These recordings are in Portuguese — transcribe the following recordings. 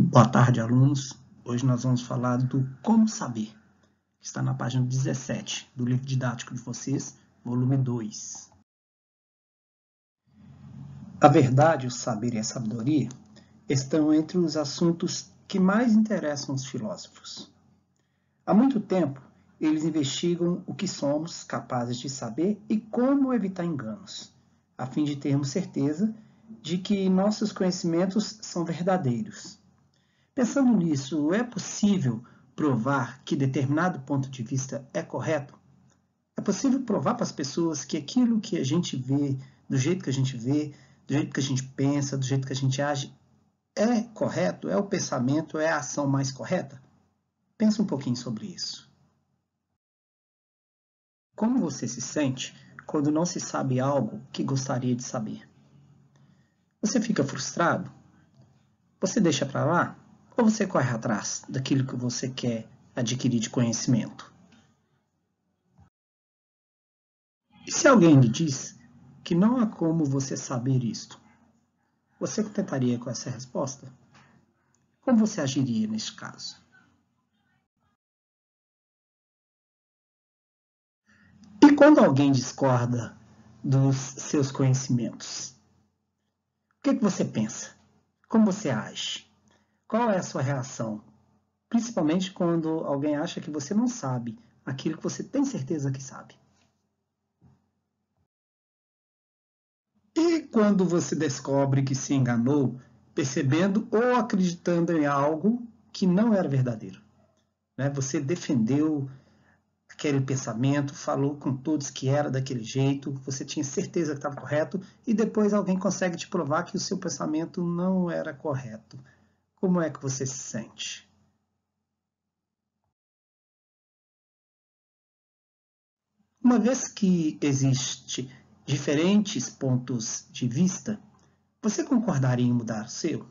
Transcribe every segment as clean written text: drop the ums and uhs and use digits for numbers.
Boa tarde, alunos. Hoje nós vamos falar do Como Saber, que está na página 17 do livro didático de vocês, volume 2. A verdade, o saber e a sabedoria estão entre os assuntos que mais interessam os filósofos. Há muito tempo, eles investigam o que somos capazes de saber e como evitar enganos, a fim de termos certeza de que nossos conhecimentos são verdadeiros. Pensando nisso, é possível provar que determinado ponto de vista é correto? É possível provar para as pessoas que aquilo que a gente vê, do jeito que a gente vê, do jeito que a gente pensa, do jeito que a gente age, é correto? É o pensamento, é a ação mais correta? Pensa um pouquinho sobre isso. Como você se sente quando não se sabe algo que gostaria de saber? Você fica frustrado? Você deixa para lá? Ou você corre atrás daquilo que você quer adquirir de conhecimento? E se alguém lhe diz que não há como você saber isto, você tentaria com essa resposta? Como você agiria neste caso? E quando alguém discorda dos seus conhecimentos, o que você pensa? Como você age? Qual é a sua reação? Principalmente quando alguém acha que você não sabe aquilo que você tem certeza que sabe. E quando você descobre que se enganou, percebendo ou acreditando em algo que não era verdadeiro, né? Você defendeu aquele pensamento, falou com todos que era daquele jeito, você tinha certeza que estava correto, e depois alguém consegue te provar que o seu pensamento não era correto. Como é que você se sente? Uma vez que existe diferentes pontos de vista, você concordaria em mudar o seu?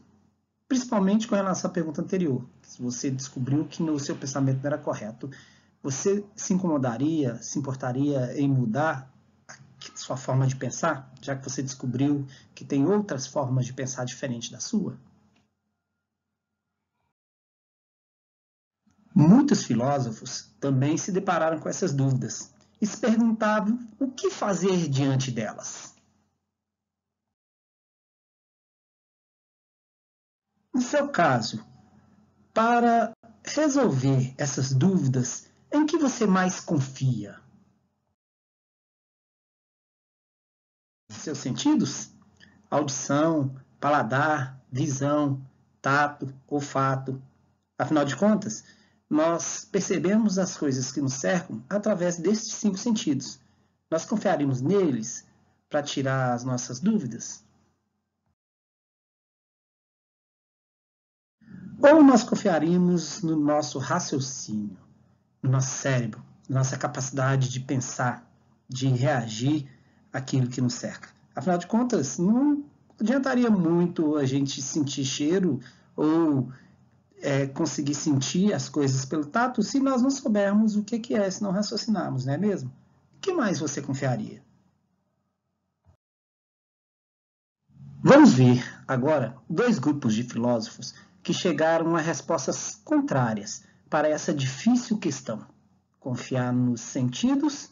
Principalmente com relação à pergunta anterior. Se você descobriu que o seu pensamento não era correto, você se incomodaria, se importaria em mudar a sua forma de pensar, já que você descobriu que tem outras formas de pensar diferentes da sua? Muitos filósofos também se depararam com essas dúvidas e se perguntavam o que fazer diante delas. No seu caso, para resolver essas dúvidas, em que você mais confia? Seus sentidos? Audição, paladar, visão, tato, olfato. Afinal de contas, nós percebemos as coisas que nos cercam através destes 5 sentidos. Nós confiaríamos neles para tirar as nossas dúvidas? Ou nós confiaríamos no nosso raciocínio, no nosso cérebro, na nossa capacidade de pensar, de reagir àquilo que nos cerca? Afinal de contas, não adiantaria muito a gente sentir cheiro ou conseguir sentir as coisas pelo tato se nós não soubermos o que é, se não raciocinarmos, não é mesmo? O que mais você confiaria? Vamos ver agora 2 grupos de filósofos que chegaram a respostas contrárias para essa difícil questão: confiar nos sentidos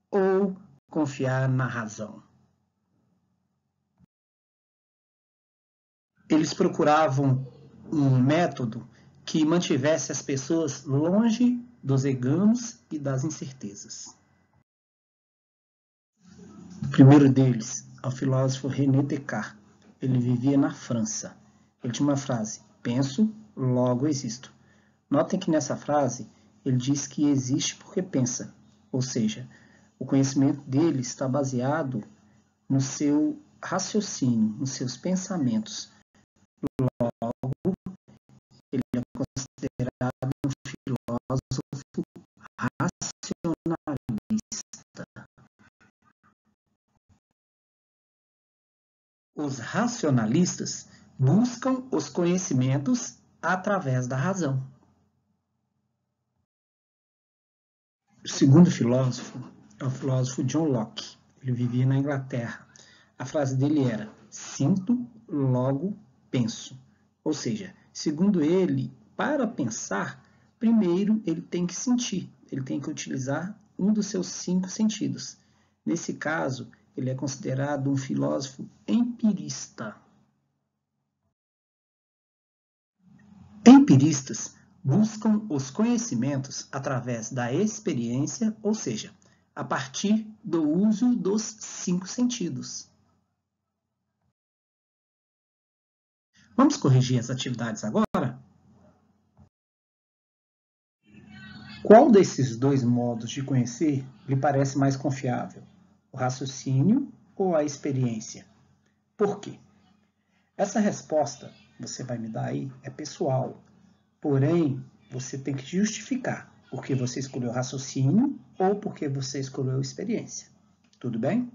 ou confiar na razão. Eles procuravam um método que mantivesse as pessoas longe dos enganos e das incertezas. O primeiro deles é o filósofo René Descartes. Ele vivia na França. Ele tinha uma frase: penso, logo existo. Notem que nessa frase ele diz que existe porque pensa, ou seja, o conhecimento dele está baseado no seu raciocínio, nos seus pensamentos. Logo, ele é considerado um filósofo racionalista. Os racionalistas buscam os conhecimentos através da razão. O segundo filósofo é o filósofo John Locke. Ele vivia na Inglaterra. A frase dele era: sinto, logo penso. Ou seja, Segundo ele, para pensar, primeiro ele tem que sentir, ele tem que utilizar um dos seus 5 sentidos. Nesse caso, ele é considerado um filósofo empirista. Empiristas buscam os conhecimentos através da experiência, ou seja, a partir do uso dos 5 sentidos. Vamos corrigir as atividades agora? Qual desses 2 modos de conhecer lhe parece mais confiável? O raciocínio ou a experiência? Por quê? Essa resposta, você vai me dar aí, é pessoal. Porém, você tem que justificar porque você escolheu raciocínio ou porque você escolheu experiência. Tudo bem?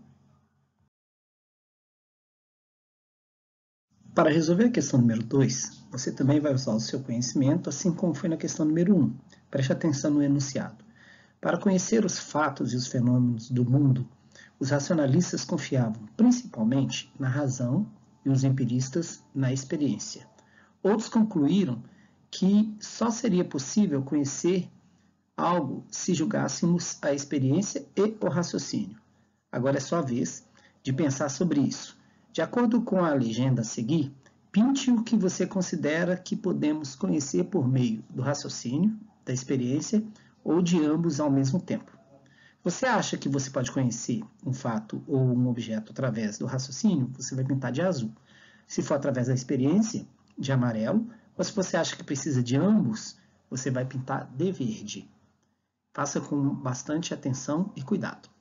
Para resolver a questão número 2, você também vai usar o seu conhecimento, assim como foi na questão número 1. Preste atenção no enunciado. Para conhecer os fatos e os fenômenos do mundo, os racionalistas confiavam principalmente na razão e os empiristas na experiência. Outros concluíram que só seria possível conhecer algo se julgássemos a experiência e o raciocínio. Agora é sua vez de pensar sobre isso. De acordo com a legenda a seguir, pinte o que você considera que podemos conhecer por meio do raciocínio, da experiência ou de ambos ao mesmo tempo. Você acha que você pode conhecer um fato ou um objeto através do raciocínio? Você vai pintar de azul. Se for através da experiência, de amarelo. Ou se você acha que precisa de ambos, você vai pintar de verde. Faça com bastante atenção e cuidado.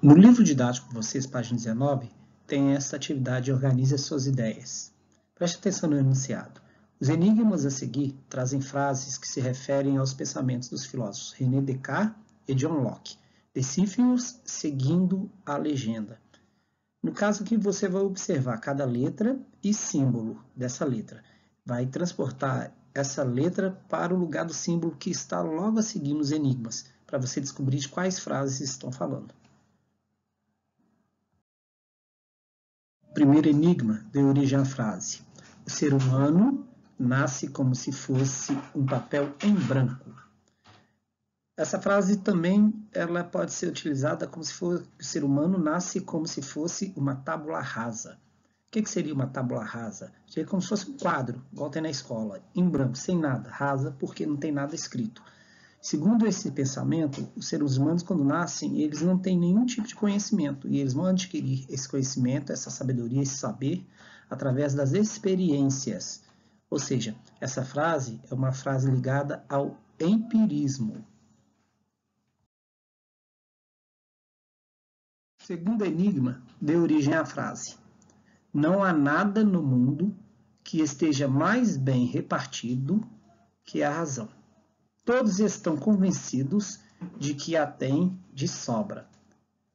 No livro didático de vocês, página 19, tem essa atividade Organize as suas ideias. Preste atenção no enunciado. Os enigmas a seguir trazem frases que se referem aos pensamentos dos filósofos René Descartes e John Locke. Decifre-os seguindo a legenda. No caso aqui, você vai observar cada letra e símbolo dessa letra. Vai transportar essa letra para o lugar do símbolo que está logo a seguir nos enigmas, para você descobrir de quais frases estão falando. Primeiro enigma deu origem à frase: o ser humano nasce como se fosse um papel em branco. Essa frase também ela pode ser utilizada como se fosse o ser humano nasce como se fosse uma tábula rasa. O que seria uma tábula rasa? Seria como se fosse um quadro, igual tem na escola, em branco, sem nada, rasa, porque não tem nada escrito. Segundo esse pensamento, os seres humanos, quando nascem, eles não têm nenhum tipo de conhecimento, e eles vão adquirir esse conhecimento, essa sabedoria, esse saber, através das experiências. Ou seja, essa frase é uma frase ligada ao empirismo. O segundo enigma deu origem à frase: não há nada no mundo que esteja mais bem repartido que a razão. Todos estão convencidos de que a têm de sobra.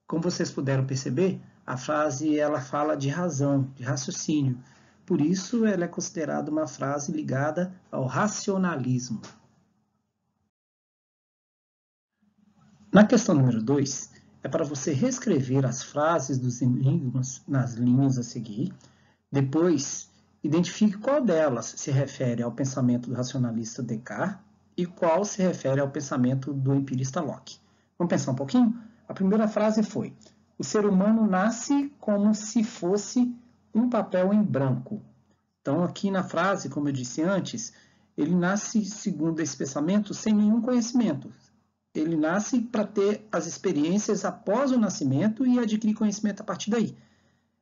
Como vocês puderam perceber, a frase ela fala de razão, de raciocínio. Por isso, ela é considerada uma frase ligada ao racionalismo. Na questão número 2, é para você reescrever as frases dos enigmas nas linhas a seguir. Depois, identifique qual delas se refere ao pensamento do racionalista Descartes e qual se refere ao pensamento do empirista Locke. Vamos pensar um pouquinho? A primeira frase foi: o ser humano nasce como se fosse um papel em branco. Então, aqui na frase, como eu disse antes, ele nasce, segundo esse pensamento, sem nenhum conhecimento. Ele nasce para ter as experiências após o nascimento e adquirir conhecimento a partir daí.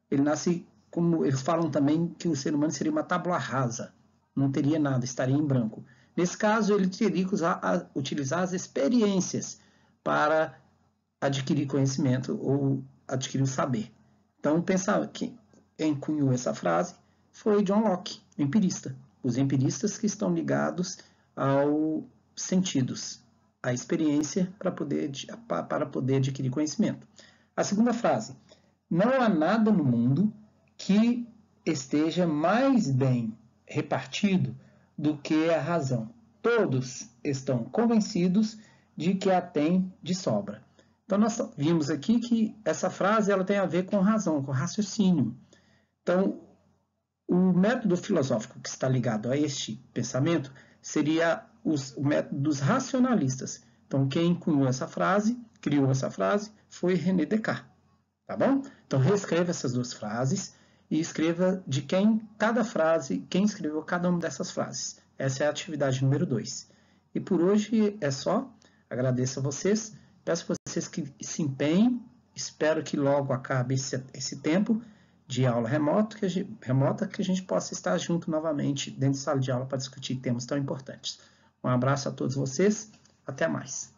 Ele nasce, como eles falam também, que o ser humano seria uma tábua rasa, não teria nada, estaria em branco. Nesse caso, ele teria que utilizar as experiências para adquirir conhecimento ou adquirir o saber. Então, pensar que encunhou essa frase foi John Locke, empirista. Os empiristas que estão ligados aos sentidos, à experiência para poder adquirir conhecimento. A segunda frase: não há nada no mundo que esteja mais bem repartido do que a razão. Todos estão convencidos de que a têm de sobra. Então, nós vimos aqui que essa frase ela tem a ver com razão, com raciocínio. Então, O método filosófico que está ligado a este pensamento seria o método dos racionalistas. Então, quem cunhou essa frase, criou essa frase, foi René Descartes. Tá bom? Então, reescreva essas duas frases e escreva de quem cada frase, quem escreveu cada uma dessas frases. Essa é a atividade número 2. E por hoje é só. Agradeço a vocês. Peço a vocês que se empenhem. Espero que logo acabe esse tempo de aula remota, que a gente possa estar junto novamente dentro de sala de aula para discutir temas tão importantes. Um abraço a todos vocês. Até mais.